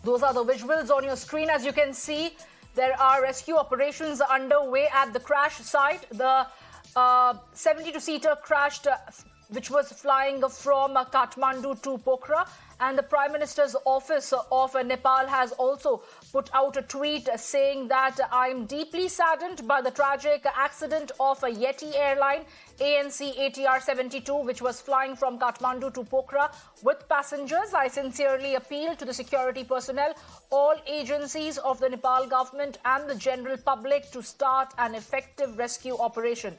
Those are the visuals on your screen. As you can see, there are rescue operations underway at the crash site. The 72-seater crashed, which was flying from Kathmandu to Pokhara. And the Prime Minister's office of Nepal has also put out a tweet saying that I'm deeply saddened by the tragic accident of a Yeti airline ANC ATR 72, which was flying from Kathmandu to Pokhara with passengers. I sincerely appeal to the security personnel, all agencies of the Nepal government and the general public to start an effective rescue operation.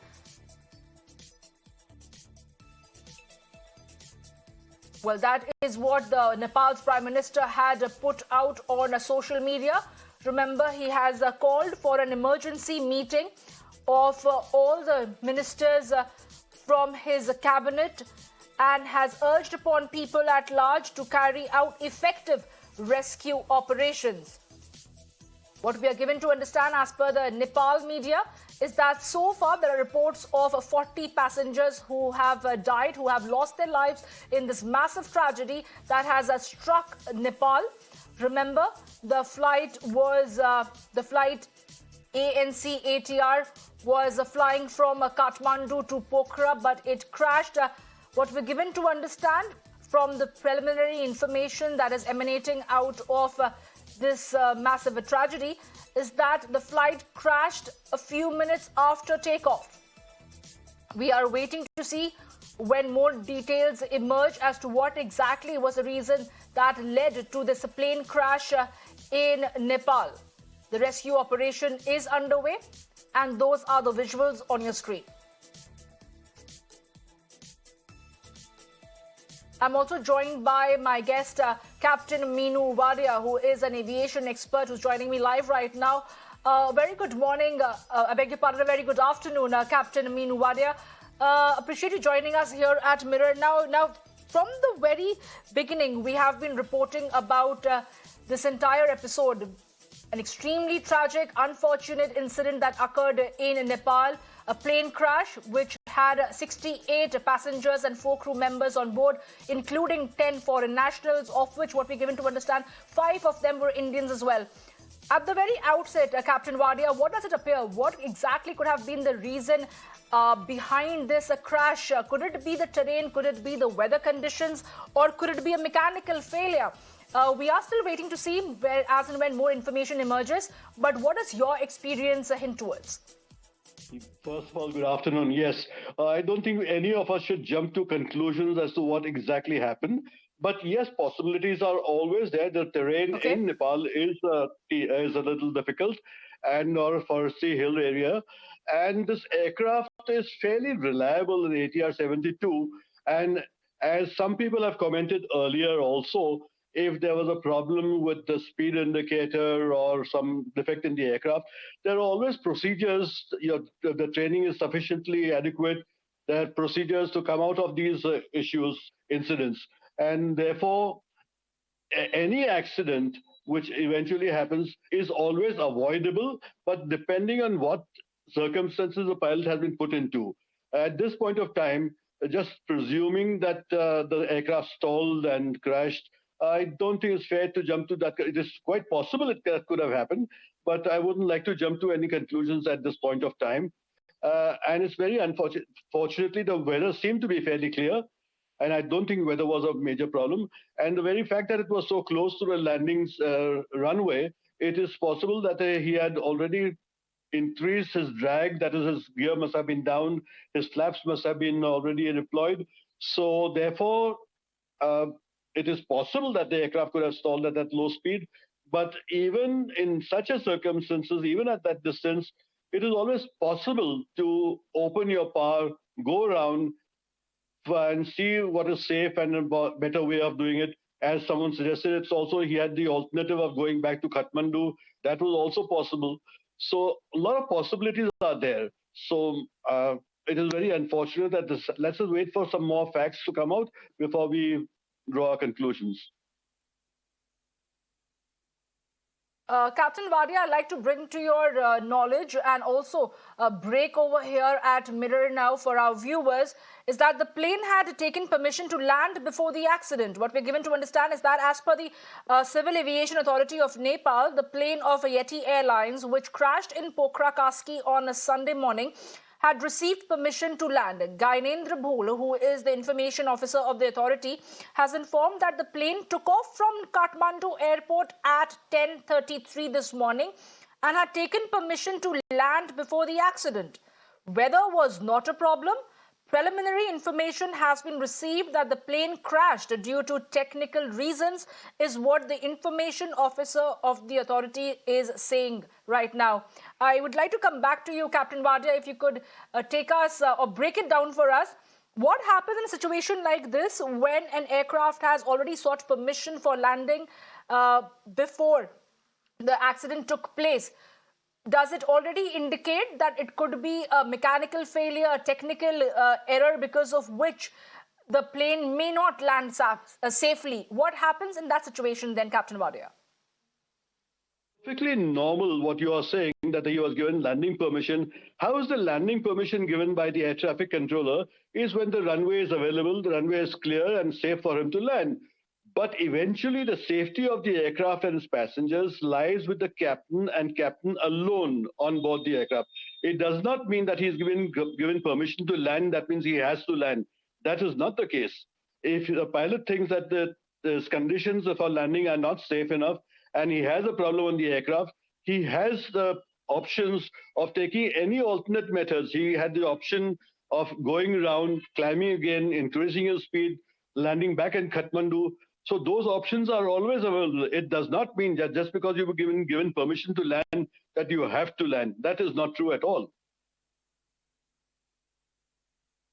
Well, that is what the Nepal's Prime Minister had put out on social media. Remember, he has called for an emergency meeting of all the ministers from his cabinet and has urged upon people at large to carry out effective rescue operations. What we are given to understand as per the Nepal media is that so far there are reports of 40 passengers who have died, who have lost their lives in this massive tragedy that has struck Nepal. Remember, the flight ANC ATR was flying from Kathmandu to Pokhara, but it crashed. What we're given to understand from the preliminary information that is emanating out of this massive tragedy is that the flight crashed a few minutes after takeoff. We are waiting to see when more details emerge as to what exactly was the reason that led to this plane crash in Nepal. The rescue operation is underway, and those are the visuals on your screen. I'm also joined by my guest, Captain Meenu Wadia, who is an aviation expert who's joining me live right now. Very good morning. I beg your pardon, a very good afternoon, Captain Meenu Wadia. Appreciate you joining us here at Mirror. Now, from the very beginning, we have been reporting about this entire episode, an extremely tragic, unfortunate incident that occurred in Nepal, a plane crash which had 68 passengers and 4 crew members on board, including 10 foreign nationals, of which, what we're given to understand, 5 of them were Indians as well. At the very outset, Captain Wadia, what does it appear? What exactly could have been the reason behind this crash? Could it be the terrain? Could it be the weather conditions? Or could it be a mechanical failure? We are still waiting to see as and when more information emerges. But what does your experience hint towards? First of all, good afternoon. Yes, I don't think any of us should jump to conclusions as to what exactly happened. But yes, possibilities are always there. The terrain in Nepal is a little difficult, and or for sea hill area. And this aircraft is fairly reliable in ATR 72. And as some people have commented earlier also, if there was a problem with the speed indicator or some defect in the aircraft, there are always procedures. The training is sufficiently adequate. There are procedures to come out of these incidents. And therefore, any accident which eventually happens is always avoidable, but depending on what circumstances the pilot has been put into. At this point of time, just presuming that the aircraft stalled and crashed, I don't think it's fair to jump to that. It is quite possible it could have happened, but I wouldn't like to jump to any conclusions at this point of time. And it's very unfortunate. Fortunately, the weather seemed to be fairly clear, and I don't think weather was a major problem. And the very fact that it was so close to the landing runway, it is possible that he had already increased his drag. That is, his gear must have been down, his flaps must have been already deployed. So therefore, it is possible that the aircraft could have stalled at that low speed. But even in such a circumstances, even at that distance, it is always possible to open your power, go around, and see what is safe and a better way of doing it. As someone suggested, it's also he had the alternative of going back to Kathmandu. That was also possible. So a lot of possibilities are there. So it is very unfortunate that this. Let's just wait for some more facts to come out before we draw our conclusions. Captain Vadia, I'd like to bring to your knowledge and also break over here at Mirror now for our viewers is that the plane had taken permission to land before the accident. What we're given to understand is that as per the Civil Aviation Authority of Nepal, the plane of Yeti Airlines, which crashed in Pokhara on a Sunday morning, had received permission to land. Gainendra Bhul, who is the information officer of the authority, has informed that the plane took off from Kathmandu airport at 10:33 this morning and had taken permission to land before the accident. Weather was not a problem. Preliminary information has been received that the plane crashed due to technical reasons, is what the information officer of the authority is saying right now. I would like to come back to you, Captain Vadia, if you could take us or break it down for us. What happens in a situation like this when an aircraft has already sought permission for landing before the accident took place? Does it already indicate that it could be a mechanical failure, a technical error because of which the plane may not land safely? What happens in that situation then, Captain Vadia? Perfectly normal what you are saying, that he was given landing permission. How is the landing permission given by the air traffic controller? Is when the runway is available, the runway is clear and safe for him to land. But eventually the safety of the aircraft and its passengers lies with the captain and captain alone on board the aircraft. It does not mean that he is given permission to land. That means he has to land. That is not the case. If the pilot thinks that the conditions for landing are not safe enough and he has a problem on the aircraft, he has the options of taking any alternate methods. He had the option of going around, climbing again, increasing his speed, landing back in Kathmandu. So those options are always available. It does not mean that just because you were given permission to land, that you have to land. That is not true at all.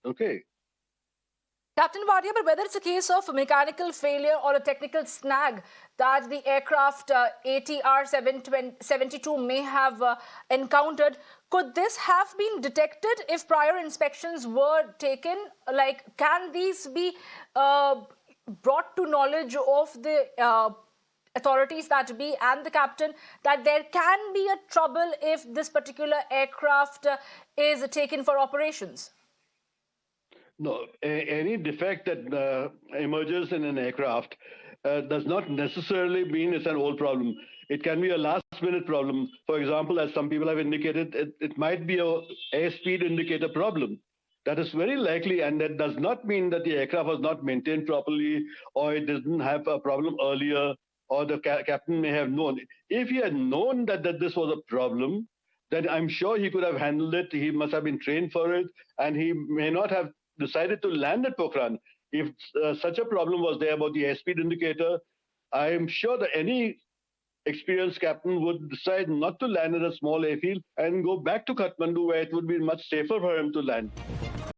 Okay. Captain Vadia, but whether it's a case of a mechanical failure or a technical snag that the aircraft ATR 72 may have encountered, could this have been detected if prior inspections were taken? Like, can these be brought to knowledge of the authorities that be and the captain that there can be a trouble if this particular aircraft is taken for operations? No, any defect that emerges in an aircraft does not necessarily mean it's an old problem. It can be a last-minute problem. For example, as some people have indicated, it might be a airspeed indicator problem. That is very likely, and that does not mean that the aircraft was not maintained properly or it didn't have a problem earlier or the captain may have known. If he had known that this was a problem, then I'm sure he could have handled it. He must have been trained for it, and he may not have decided to land at Pokhara. If such a problem was there about the airspeed indicator, I am sure that any experienced captain would decide not to land at a small airfield and go back to Kathmandu, where it would be much safer for him to land.